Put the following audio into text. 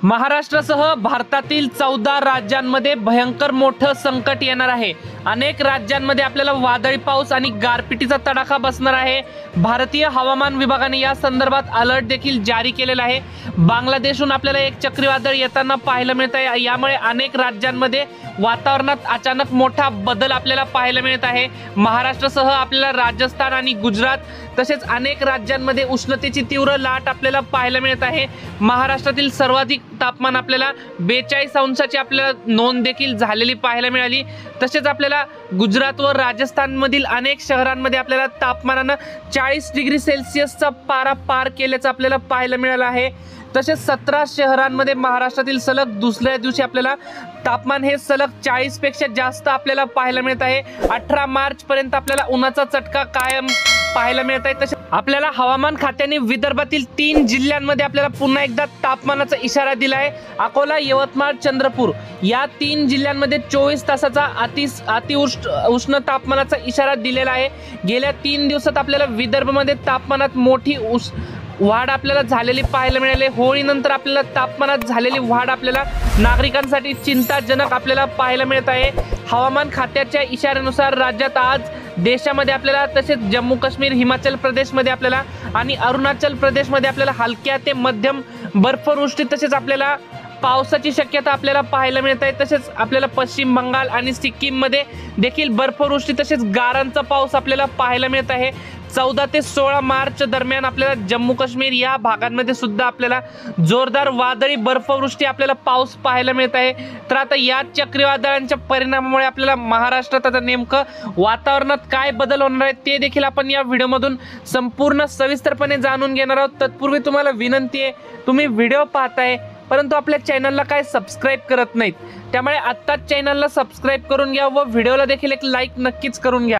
महाराष्ट्रासह भारतातील 14 राज्यांमध्ये भयंकर मोठं संकट येणार आहे। अनेक राज्यांमध्ये आपल्याला वादळी पाऊस आणि गारपिटीचा तडाखा बसणार आहे। भारतीय हवामान विभागाने या संदर्भात अलर्ट देखील जारी केलेला आहे। बांगलादेशहून आपल्याला एक चक्रीवादळ येताना पाहायला मिळत आहे। यामुळे अनेक राज्यांमध्ये वातावरणात अचानक मोठा बदल आपल्याला पाहायला मिळत आहे। महाराष्ट्रासह आपल्याला राजस्थान आणि गुजरात तसेच अनेक राज्यांमध्ये उष्णतेची तीव्र लाट आपल्याला पाहायला मिळत आहे। महाराष्ट्रातील सर्वाधिक तापमान आपल्याला 42 अंशाची आपल्याला नोंद देखील झालेली पाहायला मिळाली। तसेच आपल्याला गुजरात व राजस्थान मधील अनेक शहरांमध्ये आपल्याला तापमानाने 40 डिग्री सेल्सिअसचा पारा पार केल्याचं आपल्याला पाहायला मिळालं आहे। तसेच 17 शहरांमध्ये महाराष्ट्रातील सलग दुसऱ्या दिवशी आपल्याला तापमान हे सलग 40 पेक्षा जास्त आपल्याला पाहायला मिळत आहे। 18 मार्च पर्यंत आपल्याला उन्हाचा चटका कायम पाहायला मिळत आहे। तसेच आपल्याला हवामान खात्याने विदर्भातील 3 जिल्ह्यांमध्ये आपल्याला पुन्हा एकदा तापमानाचा इशारा दिला आहे। अकोला, यवतमाळ, चंद्रपूर या 3 जिल्ह्यांमध्ये 24 तासाचा उष्ण तापमानाचा इशारा दिलेला आहे। गेल्या 3 दिवसात आपल्याला विदर्भामध्ये तापमानात मोठी वाढ आपल्याला झालेली पाहायला मिळाली। होळीनंतर आपल्याला तापमानात झालेली वाढ आपल्याला नागरिकांसाठी चिंताजनक आपल्याला पाहायला मिळत आहे। हवामान खात्याच्या इशाऱ्यानुसार राज्यात आज देशामध्ये आपल्याला तसेच जम्मू काश्मीर, हिमाचल प्रदेशमध्ये आपल्याला आणि अरुणाचल प्रदेशमध्ये आपल्याला हलक्या ते मध्यम बर्फवृष्टी तसेच आपल्याला पावसाची शक्यता आपल्याला पाहायला मिळत आहे। तसेच आपल्याला पश्चिम बंगाल आणि सिक्कीम मध्ये देखील बर्फवृष्टी तसेच गारांचा पाऊस आपल्याला पाहायला मिळत आहे। 14 ते 16 मार्च दरम्यान आपल्याला जम्मू काश्मीर या भागांमध्ये सुद्धा आपल्याला जोरदार वादळी बर्फवृष्टी आपल्याला पाऊस पाहायला मिळत आहे। तर आता या चक्रीवादळांच्या परिणामामुळे आपल्याला महाराष्ट्रात आता नेमकं वातावरणात काय बदल होणार आहे ते देखील आपण या व्हिडिओमधून संपूर्ण सविस्तरपणे जाणून घेणार आहोत। तत्पूर्वी तुम्हाला विनंती आहे, तुम्ही व्हिडिओ पाहताय परंतु आपल्या चॅनलला काय सबस्क्राइब करत नाहीत, त्यामुळे आत्ताच चॅनलला सबस्क्राइब करून घ्या व व्हिडिओला देखील एक लाईक नक्कीच करून घ्या।